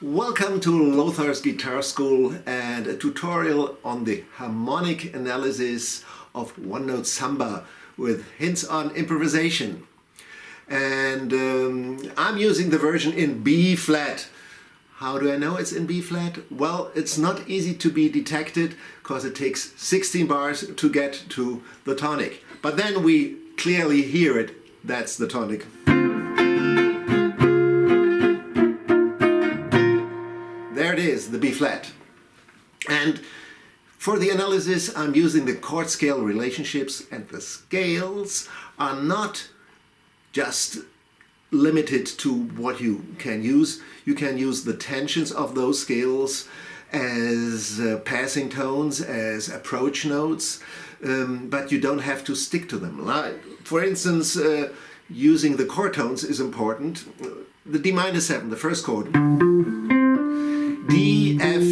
Welcome to Lothar's Guitar School and a tutorial on the harmonic analysis of one note samba with hints on improvisation. And I'm using the version in B flat. How do I know it's in B flat? Well, it's not easy to be detected because it takes 16 bars to get to the tonic. But then we clearly hear it. That's the tonic. There it is, the B flat. And for the analysis I'm using the chord scale relationships, and the scales are not just limited to what you can use. You can use the tensions of those scales as passing tones, as approach notes, but you don't have to stick to them. For instance, using the chord tones is important. The D minor 7, the first chord. D, F,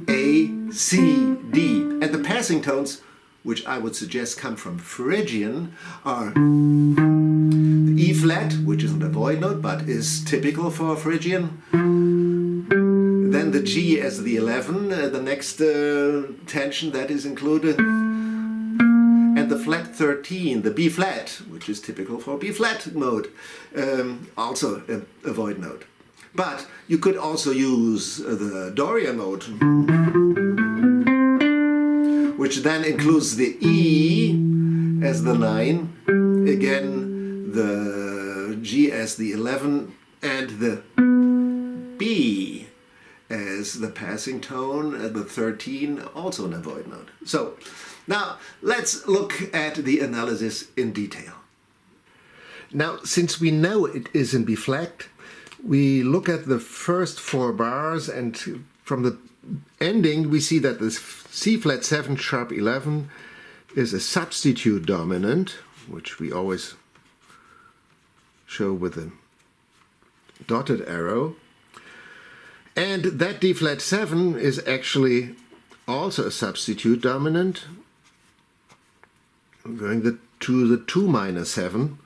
A, C, D. And the passing tones, which I would suggest come from Phrygian, are the E flat, which isn't a void note but is typical for Phrygian. Then the G as the 11, the next tension that is included. And the flat 13, the B flat, which is typical for B flat mode, also a void note. But you could also use the Dorian mode, which then includes the E as the 9, again the G as the 11, and the B as the passing tone, the 13, also in a void note. So now let's look at the analysis in detail. Now, since we know it is in B flat, we look at the first 4 bars, and from the ending we see that the C flat 7 sharp 11 is a substitute dominant, which we always show with a dotted arrow, and that D flat 7 is actually also a substitute dominant, going to the 2 minor 7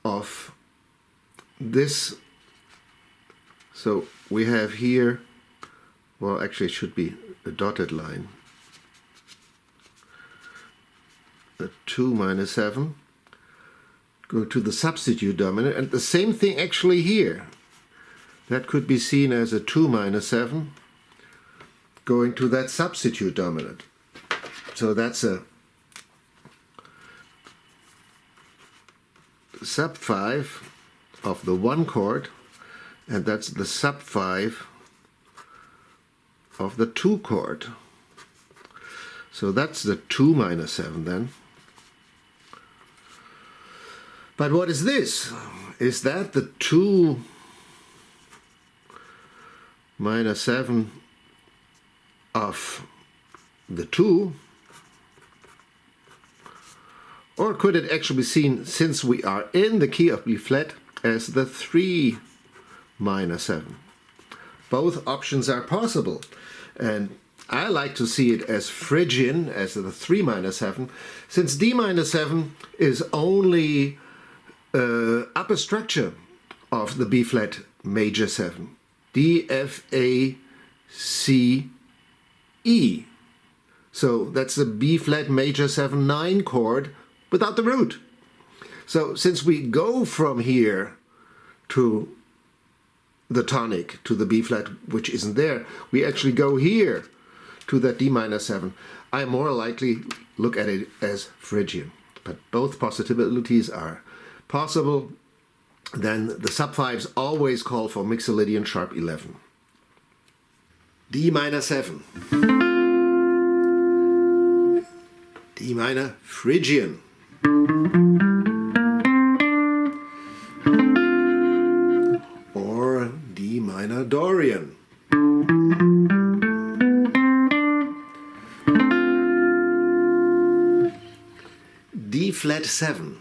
of this. So we have here, well, actually it should be a dotted line. A 2 minor 7, go to the substitute dominant, and the same thing actually here. That could be seen as a 2 minor 7 going to that substitute dominant. So that's a sub 5 of the 1 chord, and that's the sub 5 of the 2 chord. So that's the 2 minor 7 then. But what is this? Is that the 2 minor 7 of the 2? Or could it actually be seen, since we are in the key of B flat, as the 3 minor 7? Both options are possible, and I like to see it as Phrygian, as the 3 minor 7, since D minor 7 is only upper structure of the B flat major 7. D, F, A, C, E. So that's the B flat major 7 9 chord without the root. So since we go from here to the tonic, to the B flat, which isn't there, we actually go here to that D minor 7. I more likely look at it as Phrygian, but both possibilities are possible. Then the sub 5s always call for Mixolydian sharp 11. D minor 7. D minor Phrygian. Or D minor Dorian. D flat 7.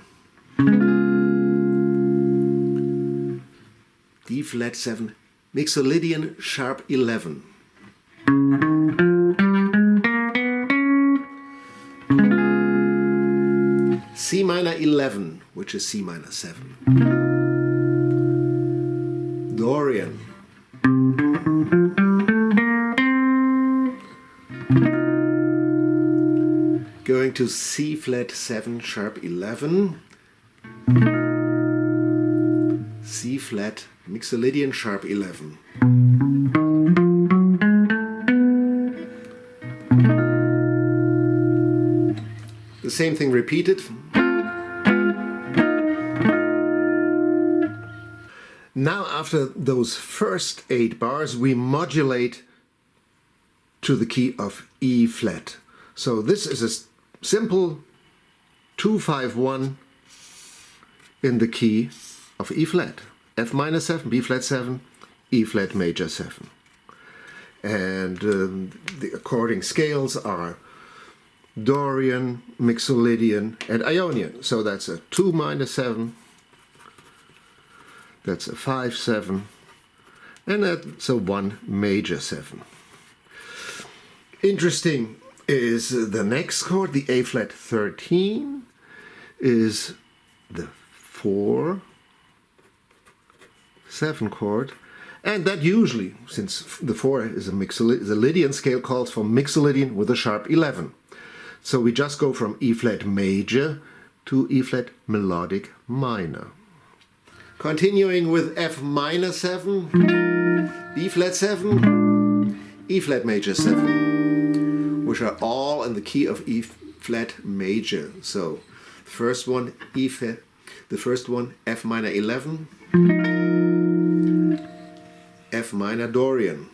D flat 7, Mixolydian sharp 11. C minor 11, which is C minor 7. Dorian. going to C flat 7 sharp 11, C flat Mixolydian sharp 11. The same thing repeated. Now after those first 8 bars we modulate to the key of E flat. So this is a simple 2-5-1 in the key of E flat. F minor 7, B flat 7, E flat major 7. And the according scales are Dorian, Mixolydian and Ionian. So that's a 2 minor 7, that's a 5-7, and that's a 1 major 7. Interesting is the next chord, the A flat 13, is the 4-7 chord, and that usually, since the 4 is the Lydian scale, calls for Mixolydian with a sharp 11. So we just go from E flat major to E flat melodic minor. Continuing with F minor 7, B flat 7, E flat major 7, which are all in the key of E flat major. So the first one F minor 11, F minor Dorian,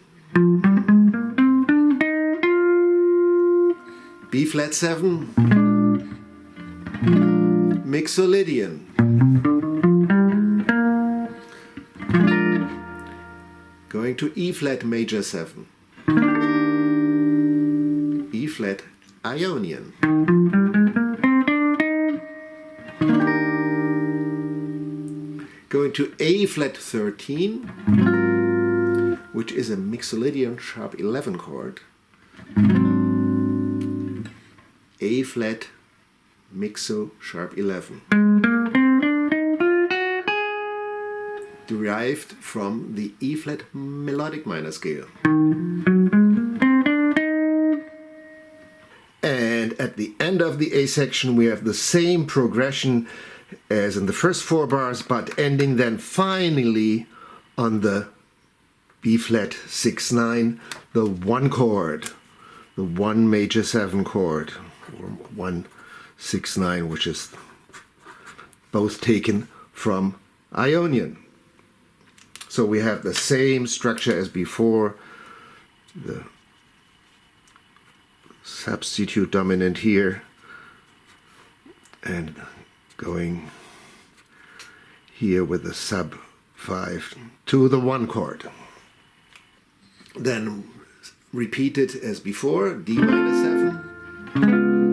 B flat 7, Mixolydian, going to E flat major 7, E flat Ionian, going to A flat 13, which is a Mixolydian sharp 11 chord, A flat Mixo sharp 11, derived from the E flat melodic minor scale. And at the end of the A section we have the same progression as in the first 4 bars, but ending then finally on the B flat 6-9, the 1 chord, the 1 major 7 chord, or 1-6-9, which is both taken from Ionian. So we have the same structure as before, the substitute dominant here, and going here with the sub 5 to the 1 chord. Then repeated as before, D minor 7,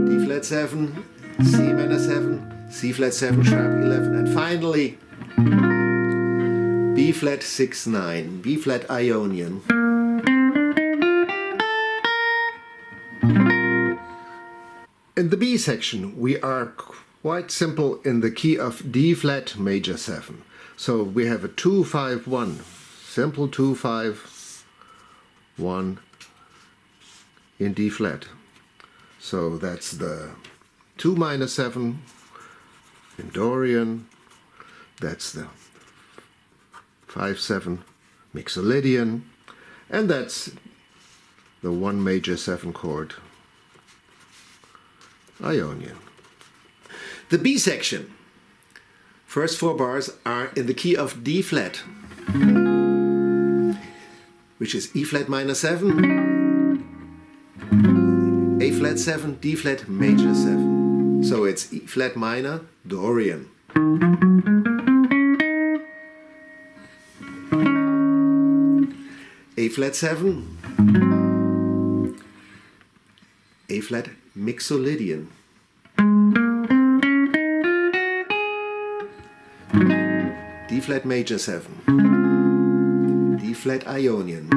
D flat 7, C minor 7, C flat 7 sharp 11, and finally B flat 6-9, B flat Ionian. In the B section we are quite simple in the key of D flat major 7. So we have a 2-5-1, simple 2-5-1 in D flat. So that's the 2 minor 7 in Dorian, that's the 5-7 Mixolydian, and that's the 1 major 7 chord Ionian. The B section, first 4 bars are in the key of D flat, which is E flat minor 7, A flat 7, D flat major 7. So it's E flat minor Dorian, A flat 7, A flat Mixolydian, D flat major 7, D flat Ionian.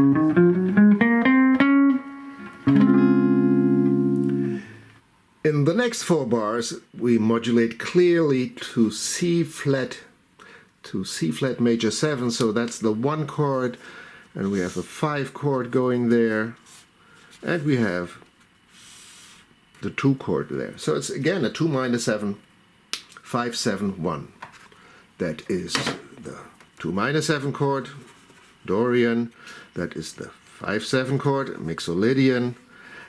In the next 4 bars we modulate clearly to C flat major 7, so that's the 1 chord, and we have a 5 chord going there, and we have the 2 chord there. So it's again a 2 minor 7, 5, 7, 1. That is the 2 minor 7 chord, Dorian. That is the 5, 7 chord, Mixolydian.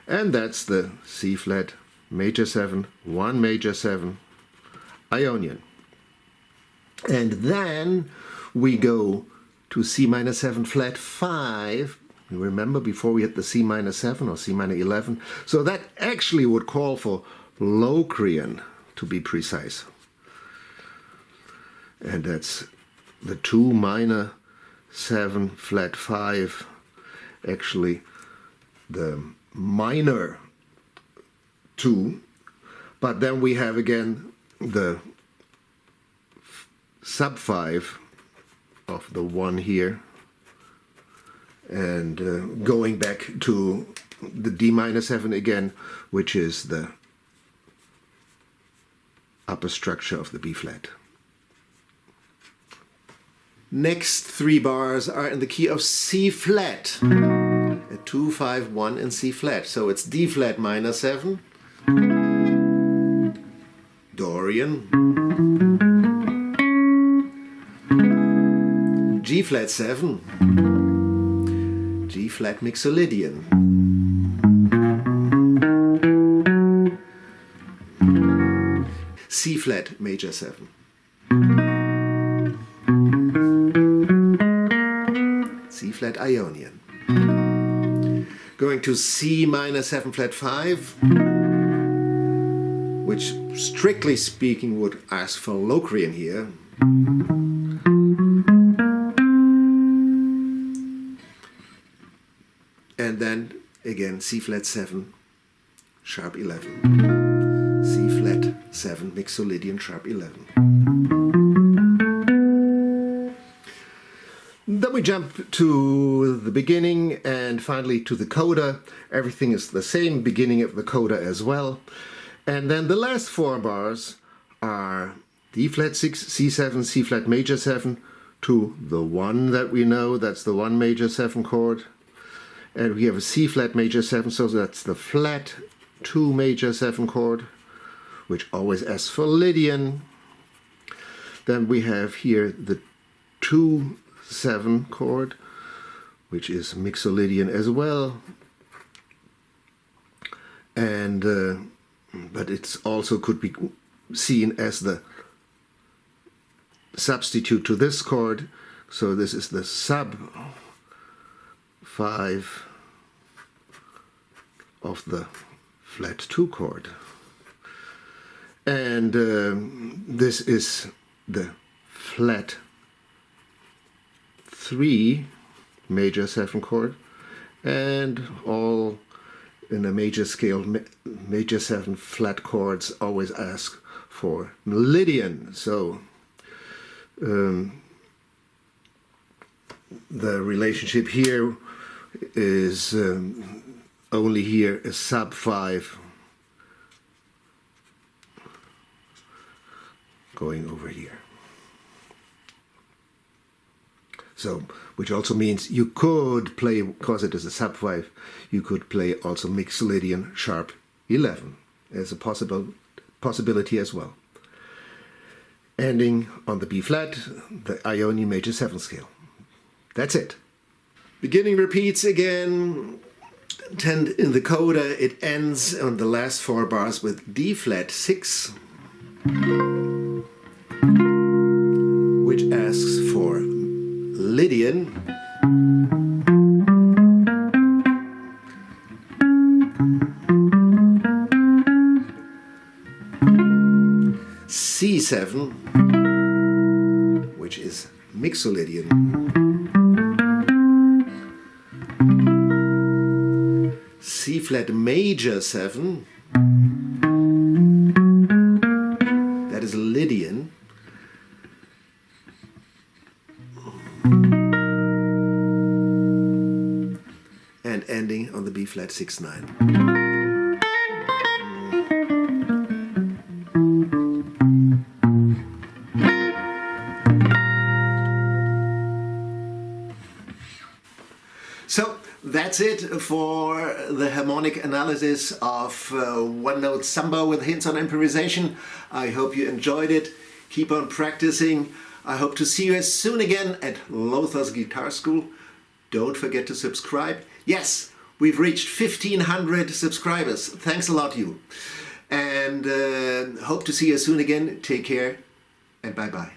And that's the C flat major 7, 1 major 7, Ionian. And then we go to C minor 7 flat 5. You remember before we had the C minor 7 or C minor 11. So that actually would call for Locrian, to be precise. And that's the 2 minor 7 flat 5, actually the minor 2. But then we have again the sub 5 of the 1 here, and going back to the D minor 7 again, which is the upper structure of the B flat. Next 3 bars are in the key of C flat, a 2, 5, 1 in C flat. So it's D flat minor 7, Dorian, G flat 7, G flat Mixolydian, C flat major 7, C flat Ionian, going to C minor 7 flat 5, which strictly speaking would ask for Locrian here. And then again C flat 7 sharp 11, C flat 7 Mixolydian sharp 11. Then we jump to the beginning and finally to the coda. Everything is the same, beginning of the coda as well. And then the last 4 bars are D flat 6, C7, C flat major 7 to the 1 that we know, that's the 1 major 7 chord. And we have a C flat major 7, so that's the flat 2 major 7 chord, which always asks for Lydian. Then we have here the 2 7 chord, which is Mixolydian as well. And but it's also could be seen as the substitute to this chord. So this is the sub 5 of the flat 2 chord. And this is the flat 3 major 7 chord, and all in a major scale, major 7 flat chords always ask for Lydian. So the relationship here is only here a sub 5 going over here. So, which also means you could play, because it is a sub 5, you could play also Mixolydian sharp 11 as a possibility as well. Ending on the B flat, the Ionian major 7 scale. That's it. Beginning repeats again. And in the coda it ends on the last 4 bars with D flat 6, which asks for Lydian, C7, which is Mixolydian, C flat major 7, that is Lydian, and ending on the B flat 6/9. So that's it for the harmonic analysis of One Note Samba with hints on improvisation. I hope you enjoyed it. Keep on practicing. I hope to see you as soon again at Lothar's Guitar School. Don't forget to subscribe. Yes, we've reached 1,500 subscribers. Thanks a lot, you. And hope to see you soon again. Take care and bye-bye.